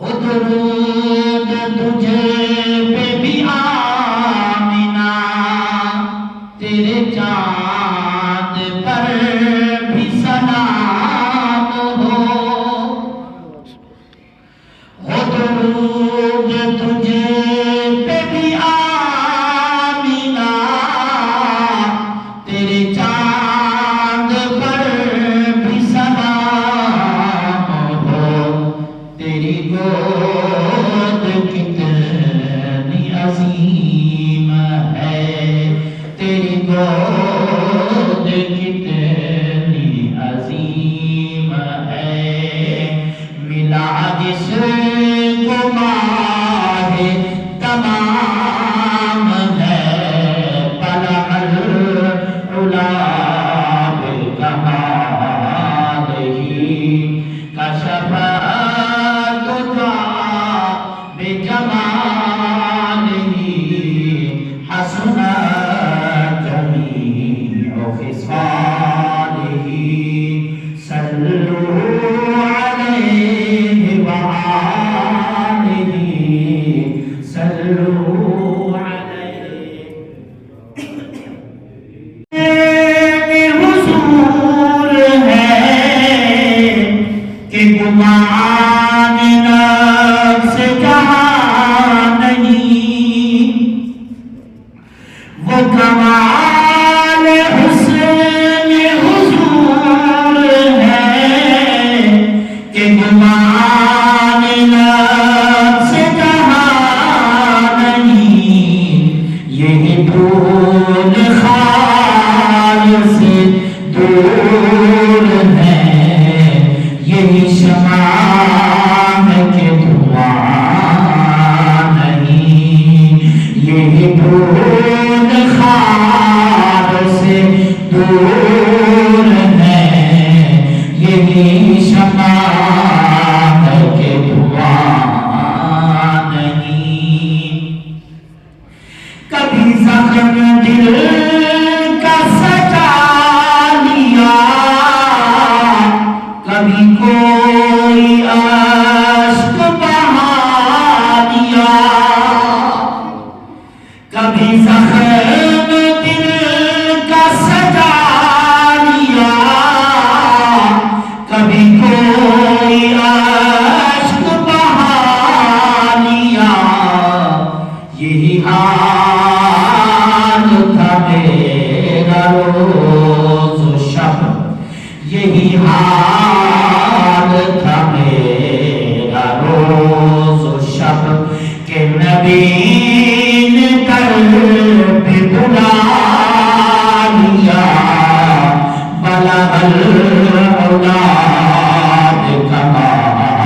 ہو درود تجھے پہ بھی آمینہ، تیرے چاند پر بھی سلام ہو درود تجھے پہ بھی آمینہ، تیرے چاند پر بھی سلام ہو، تیری گود کتنی عظیم ہے، تیری گود کتنی عظیم ہے، ملا جس کو ماہ تمام ہے، بلغ العلا بکمالہ، کشف الدجی بجمالہ، حسنت جمیع خصالہ، صلوا علیہ وآلہ، صلوا علیہ۔ حضور ہے کہ گمان نفس جہاں نہیں، وہ کمال حسن حضور ہے کہ گمان نفس جہاں نہیں، یہی پھول خار سے دور ہے، یہی شمع کے دھواں نہیں، یہی پھول خار سے دور ہے، یہی شمع کے دھواں نہیں، کبھی زخم دل کا سجا لیا، کبھی کوئی اشک بہا دیا، کبھی زخم دل کا سجا لیا، کبھی کوئی اشک بہا لیا، یہی حال تھا میرا روز و شب، یہی حال تھا میرا روز و شب، کہ نبی نے در پہ بلا لیا، بلغ العلا بکمالہ،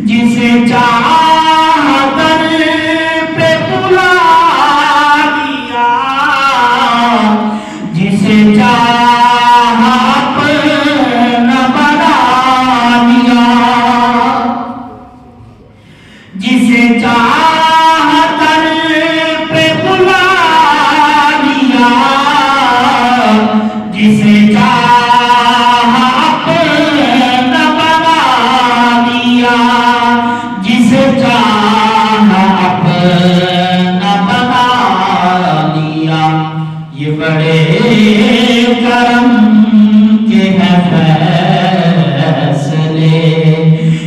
جسے چاہا در پہ بلا لیا، جسے چاہا اپنا بنا لیا، جسے چاہا در پہ بلا لیا، جسے چاہا اپنا بنا لیا، جسے چاہا اپنا بنا لیا، یہ بڑے کرم کے ہیں فیصلے،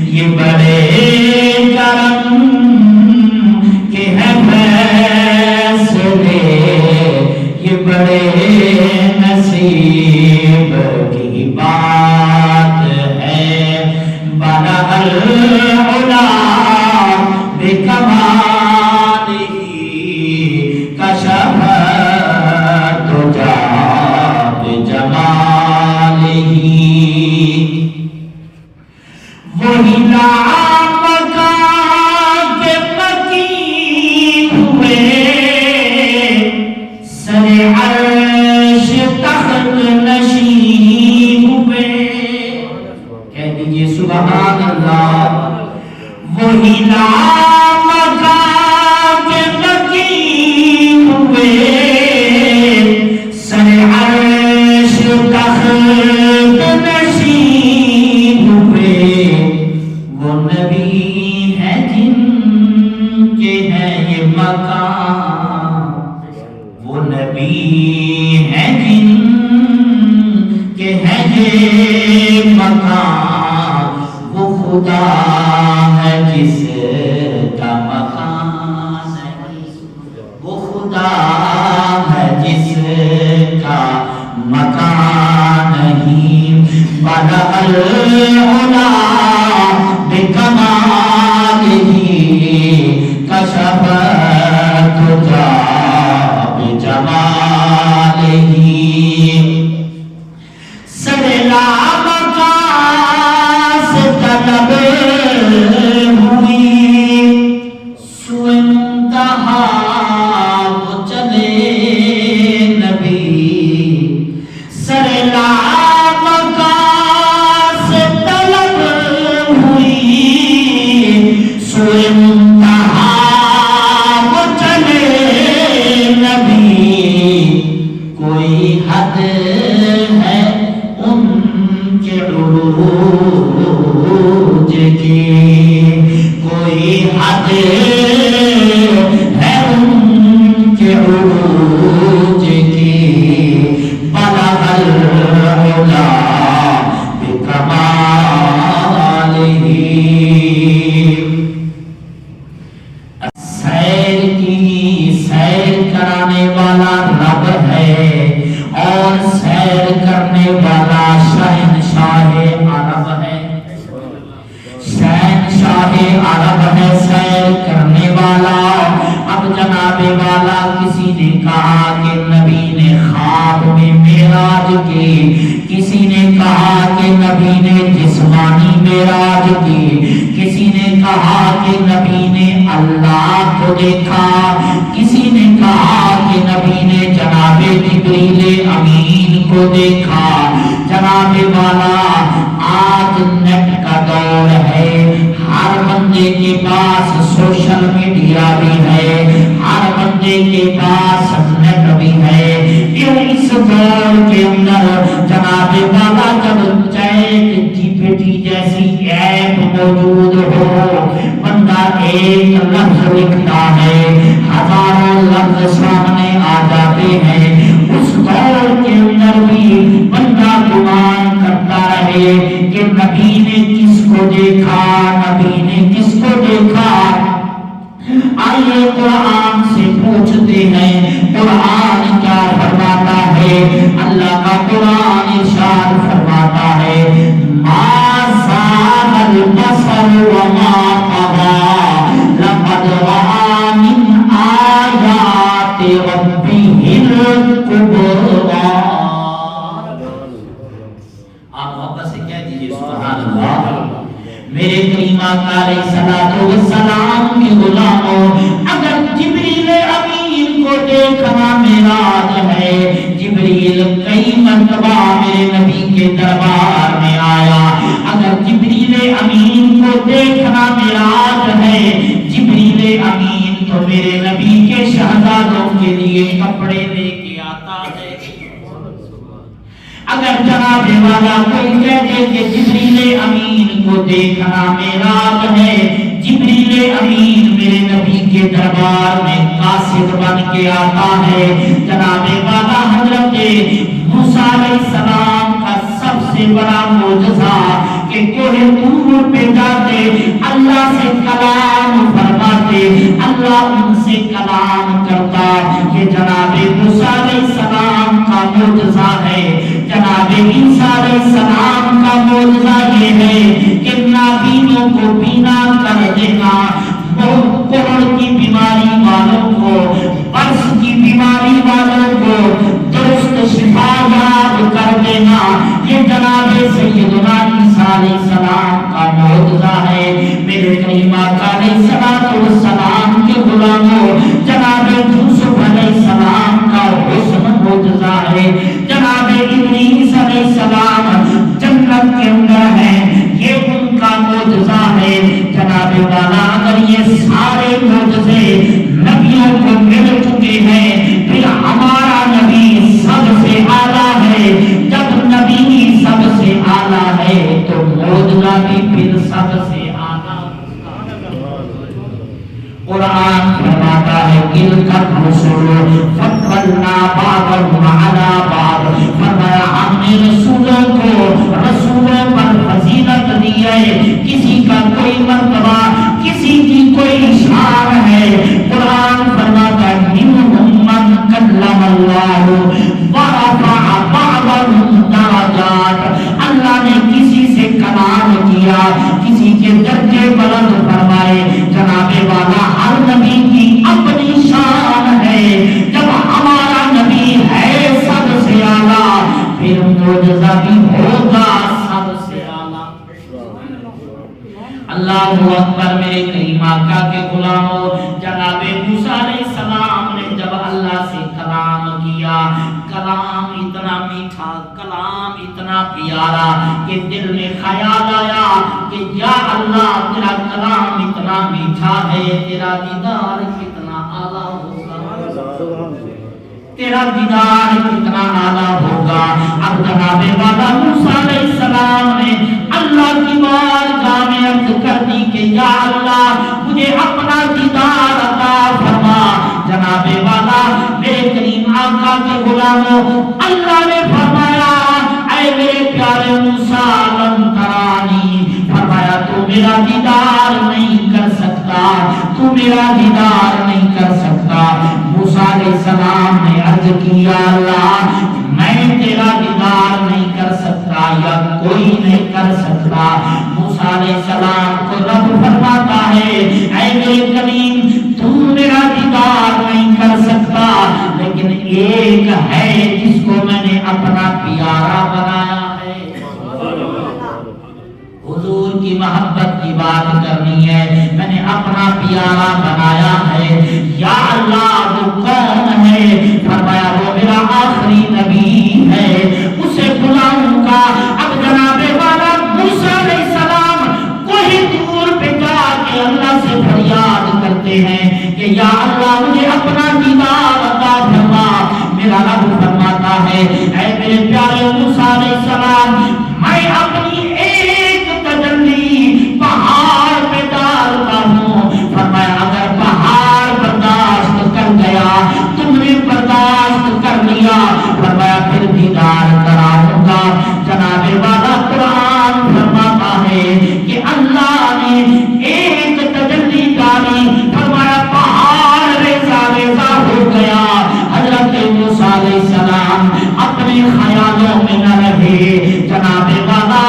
یہ بڑے کرم کے ہیں فیصلے، یہ بڑے نصیب کی بات ہے، بلغ العلا بکمالہ، کشف الدجی بجمالہ، وہی لامکان کے مکین ہوئے، سر عرش تخت نشین ہوئے، کہہ دیجئے سبحان اللہ، وہی لامکان کے مکین ہوئے، سر عرش تخت نشین ہوئے، خدا ہے جس کا مکان نہیں، وہ خدا ہے جس کا مکان نہیں، بلغ العلا بکمالہ کشف الدجی بجمالہ، سر لامکا سے طلب ہوئی، سو انتہا وہ چلے نبی، سر لامکا سے طلب ہوئی، سو انتہا وہ چلے نبی، کوئی حد ہے ان کے عروج کی، کوئی حد ہے ان کے عروج کی، بلغ العلا بکمالہ، سیر کی سیر کرانے والا رب ہے، اور سیر کرنے والا شہنشاہ عرب ہے، شہنشاہ عرب ہے سیر کرنے والا۔ اب جناب والا کسی نے کہا کہ نبی نے خواب میں معراج کی، کسی نے کہا کہ نبی نے جسمانی معراج کی، کسی نے کہا کہ نبی نے اللہ کو دیکھا، کسی نے کہا کہ نبی نے جناب جبریل امین کو دیکھا۔ جناب والا آج نیٹ کا دور ہے، ہر بندے کے پاس سوشل میڈیا بھی ہے، ہر بندے کے پاس نیٹ بھی ہے۔ اس دور کے اندر جناب والا جب چیٹ جی پی ٹی جیسی ایپ موجود ہو، بندہ ایک لفظ لکھتا ہے، ہزاروں لفظ سامنے آ جاتے ہیں۔ اس دور کے اندر بھی بندہ گمان کرتا رہے کہ نبی نے کس کو دیکھا، نبی نے کس کو دیکھا۔ آئیے قرآن سے پوچھتے ہیں قرآن کیا فرماتا ہے۔ اللہ کا قرآن ارشاد فرماتا ہے، ما زاغ البصر وما طغى لقد رأى من آیات ربہ الکبریٰ۔ آپ محبت سے کہہ دیجئے سبحان اللہ۔ میرے کریم آقا علیہ الصلوۃ والسلام کے غلاموں، اگر جبریل امین کو دیکھنا معراج ہے، جبریل کئی مرتبہ میرے نبی کے دربار میں آیا، اگر جبریل امین کو دیکھنا معراج ہے، جبریل امین تو میرے نبی کے شہزادوں کے لیے کپڑے لے کے آتا ہے۔ اگر جناب والا کوئی کہتے کہ جبریل امین کو دیکھنا معراج ہے، جبریل امین میرے نبی کے دربار میں قاصد بن کے آتا ہے۔ جناب والا حضرت موسیٰ علیہ السلام کا سب سے بڑا معجزہ کہ کوہ طور پہ جاتے اللہ سے کلام فرماتے، اللہ ان سے کلام کرتا، یہ جناب موسیٰ علیہ السلام کا معجزہ ہے۔ جناب عیسیٰ علیہ السلام کا معجزہ یہ ہے کہ نابینوں کو بینا کر دینا، کوڑ کی بیماری والوں کو، برس کی بیماری والوں کو درست شفا یاب کر دینا، یہ جناب سیدنا عیسیٰ علیہ السلام کا معجزہ ہے۔ میرے کریم آقا علیہ السلام کے غلاموں، جناب یوسف علیہ السلام کا حسن معجزہ ہے۔ جناب ادریس علیہ السلام جنت کے اندر ہے، یہ ان کا معجزہ ہے۔ جناب والا اگر یہ سارے معجزے نبیوں کو مل چکے ہیں، پھر ہمارا نبی سب سے اعلیٰ ہے۔ جب نبی سب سے اعلیٰ ہے تو معجزہ بھی پھر سب سے اعلیٰ۔ قرآن فرماتا ہے تلک الرسل فضلنا بعضهم علی بعض، فرمایا ہم نے رسولوں کو رسولوں پر فضیلت دی ہے، کسی کا اللہ اکبر میرے کریم آقا کے غلاموں، جناب موسیٰ علیہ السلام نے جب اللہ سے کلام کیا، کلام اتنا میٹھا، کلام اتنا پیارا کہ دل میں خیال آیا کہ یا اللہ تیرا کلام اتنا میٹھا ہے، تیرا دیدار کتنا اعلیٰ ہوگا، تیرا دیدار کتنا اعلیٰ ہوگا۔ اب جناب والا موسیٰ علیہ السلام نے اللہ کی بارگاہ میں عرض کر دی کہ یا اللہ مجھے اپنا دیدار عطا فرما۔ جناب والا میرے کریم آقا کے غلاموں، اللہ نے فرمایا اے میرے پیارے موسیٰ لن ترانی، فرمایا تو میرا دیدار نہیں کر سکتا، تو میرا دیدار نہیں کر سکتا۔ موسیٰ علیہ السلام نے عرض کیا اللہ میں تیرا دیدار نہیں کر سکتا یا کوئی نہیں کر سکتا۔ موسیٰ علیہ السلام کو رب فرماتا ہے اے میرے کریم تو میرا دیدار نہیں کر سکتا، لیکن ایک ہے جس کو میں نے اپنا پیارا بنایا ہے۔ حضور کی محبت کی بات کرنی ہے، میں نے اپنا پیارا بنایا ہے۔ یا اللہ وہ کون ہے؟ فرمایا وہ میرا آخری نبی ہے، اسے بلاؤں گا۔ اب جناب والا موسیٰ علیہ السلام کوئی دور پہ جا کے اللہ سے فریاد کرتے ہیں کہ یا اللہ مجھے اپنا دیدار عطا فرما۔ میرا رب فرماتا ہے اے میرے پیارے موسیٰ علیہ السلام میں اپنی ایک تجلی پہاڑ پہ ڈالتا ہوں۔ فرمایا اگر پہاڑ برداشت کر گیا، تم نے برداشت کر لیا، فرمایا پھر دیدار کراؤں گا۔ جناب والا قرآن فرماتا ہے کہ اللہ نے ایک تجلی ڈالی، فرمایا پہاڑ ریزہ ریزہ ہو گیا۔ حضرت موسیٰ علیہ السلام اپنے خیالوں میں نہ رہے، جناب والا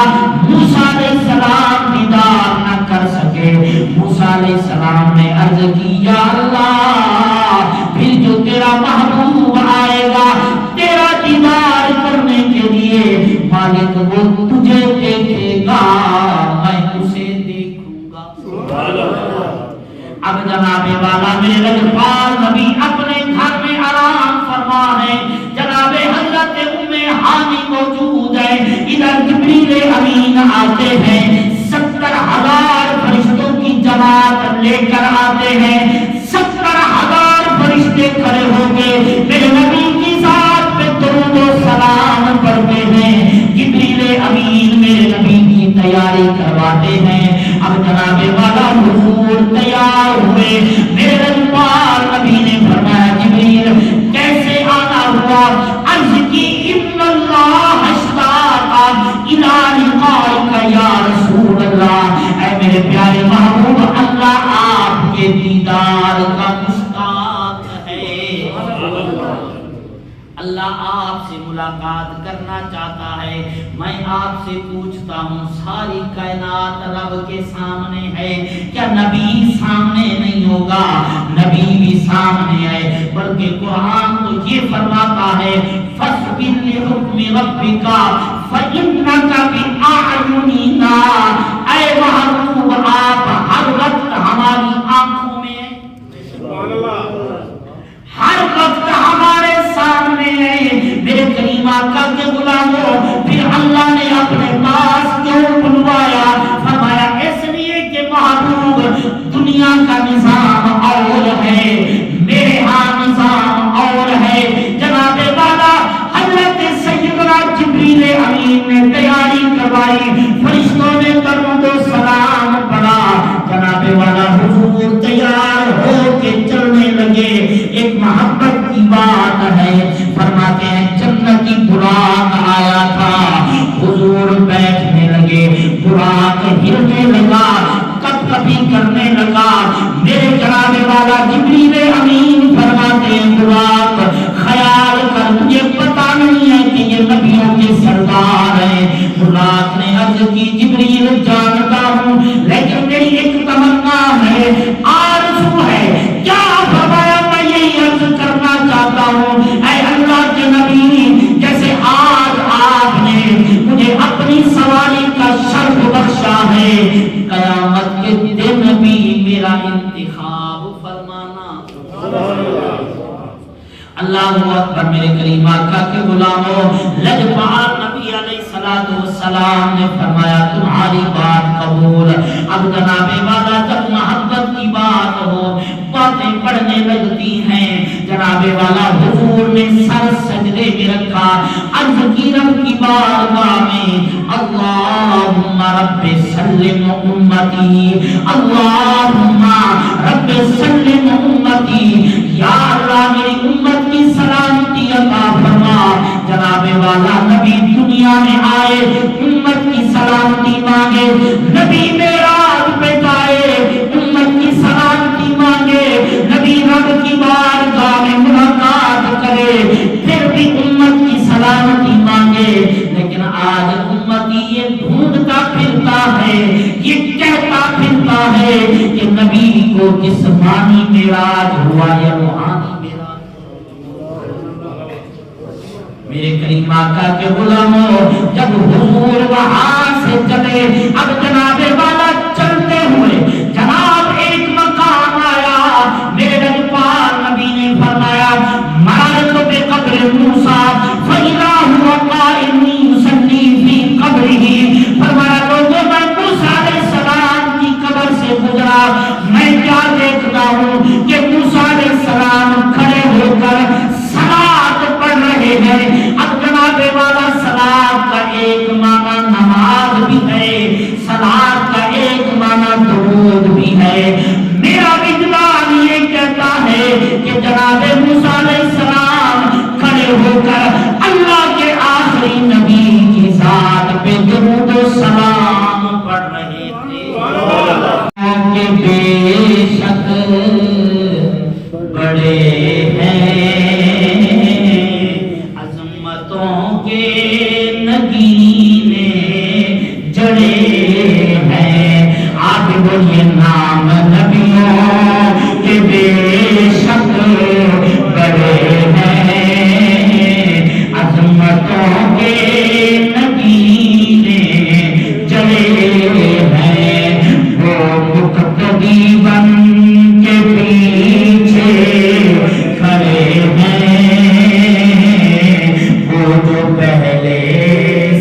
موسیٰ علیہ السلام دیدار نہ کر سکے۔ موسیٰ علیہ السلام نے عرض کی یا اللہ پھر جو تیرا محبوب آئے گا تیرا دیدار کرنے کے لیے، مالک وہ تجھے دیکھے گا میں اسے دیکھوں گا۔ اب جناب والا میرے رجبار نبی اپنے گھر میں آرام فرما ہے، جناب حضرت ہانی موجود ہے، ادھر جبریل امین آتے ہیں، 70,000 فرشتوں کی جماعت لے کر آتے ہیں، 70,000 فرشتے کھڑے ہو کے میرے نبی کی ذات پہ درود و سلام پڑھتے ہیں۔ جبریل امین میرے نبی کی تیاری کرواتے ہیں۔ اب جناب والا حضور تیار ہوئے، میرے رجبار نبی نے فرمایا جبریل کیسے آنا ہوا؟ عرض کی ان اللہ اشتاق الی لقائک یا رسول اللہ، اے میرے پیارے محبوب اللہ آپ کے دیدار کا مشتاق ہے۔ اللہ آپ سے ملاقات کرنا چاہتا ہے۔ میں آپ سے پوچھتا ہوں ساری کائنات رب کے سامنے ہے، کیا نبی سامنے نہیں ہوگا؟ نبی بھی سامنے ہے، بلکہ قرآن تو یہ فرماتا ہے فَاصْبِرْ لِحُکْمِ رَبِّکَ فَإِنَّکَ بِأَعْیُنِنَا، اے محبوب آپ ہر وقت ہماری آنکھوں میں ہیں، ہر وقت ہمارے سامنے ہے۔ میرے کریم آقا کے غلاموں، پھر اللہ نے اپنے پاس کیوں بلوایا؟ فرمایا اس لیے کہ محبوب دنیا کا نظام اور ہے، میرے ہاں نظام اور ہے۔ جناب والا حضرت سیدنا جبریل امین نے تیاری کروائی، فرشتوں نے درود و سلام پڑھا، جناب والا حضور تیار ہو کے چلنے لگے۔ ایک محبت کی بات ہے، فرماتے ہیں جنتی براق آیا تھا، حضور بیٹھنے لگے، براق ہلنے لگا، کب کبھی کرنے لگا۔ میرے جناب والا جبریل امین فرماتے ہیں براق خیال کر، مجھے پتا نہیں ہے کہ یہ نبیوں کے سردار ہیں۔ براق نے عرض کی جبریل جانتا ہوں، لیکن میری ایک تمنا ہے، آرزو ہے، کیا فرمایا میں یہی عرض کرنا چاہتا ہوں اے اللہ کے نبی، جیسے آج آپ نے مجھے اپنی سواری کا شرف بخشا ہے، قیامت کے دن بھی میرا انتخاب فرمانا۔ اللہ اکبر۔ میرے کریم آقا کے غلاموں، لجپال نبی علیہ السلام نے فرمایا تمہاری بات قبول۔ اب جناب والا جب محبت کی بات ہو باتیں پڑھنے لگتی ہیں، جناب والا حضور نے سر سجدے میں رکھا، عرض کی رب کی بارگاہ میں اللہم رب سلم امتی، اللہم رب سلم امتی، یا اللہ میری امت کی سلامتی عطا فرما۔ جناب والا نبی دنیا میں آئے، امت کی سلامتی مانگے، نبی معراج پہ جائے، امت کی سلامتی مانگے، نبی رب کی بارگاہ میں ملاقات کرے، پھر بھی امت کی سلامتی مانگے۔ لیکن آج امتی یہ ڈھونڈتا پھرتا ہے، یہ کہتا پھرتا ہے کہ نبی کو جسمانی معراج ہوا یا روحانی۔ میرے کریم آقا کے غلاموں، جب حضور وہاں سے چلے، اب جناب والا چلتے ہوئے جناب ایک مقام آیا، میرے لجپال نبی نے فرمایا مررت بقبر موسیٰ فإذا هو قائم يصلي في قبره، فرمایا لوگوں میں موسیٰ علیہ السلام کی قبر سے گزرا، میں کیا دیکھتا ہوں کہ موسیٰ علیہ السلام کھڑے ہو کر صلاۃ پڑھ رہے ہیں۔ اب جناب والا صلاۃ کا ایک معنی نماز بھی ہے، صلاۃ کا ایک معنی درود بھی ہے۔ میرا وجدان یہ کہتا ہے کہ جناب موسیٰ علیہ السلام کھڑے ہو کر اللہ کے آخری نبی کی ذات پہ درود و سلام پڑھ رہے تھے کہ بے شک بڑے یہ نام نبیوں کے بے شک بڑے ہیں، عظمتوں کے نگینے جڑے ہیں، وہ مقتدی بن کے پیچھے کھڑے ہیں، وہ جو پہلے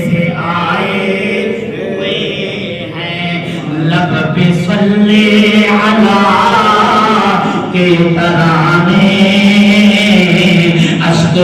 سے آئے ہوئے ہیں، لب پہ صلی علی کے ترانے اشک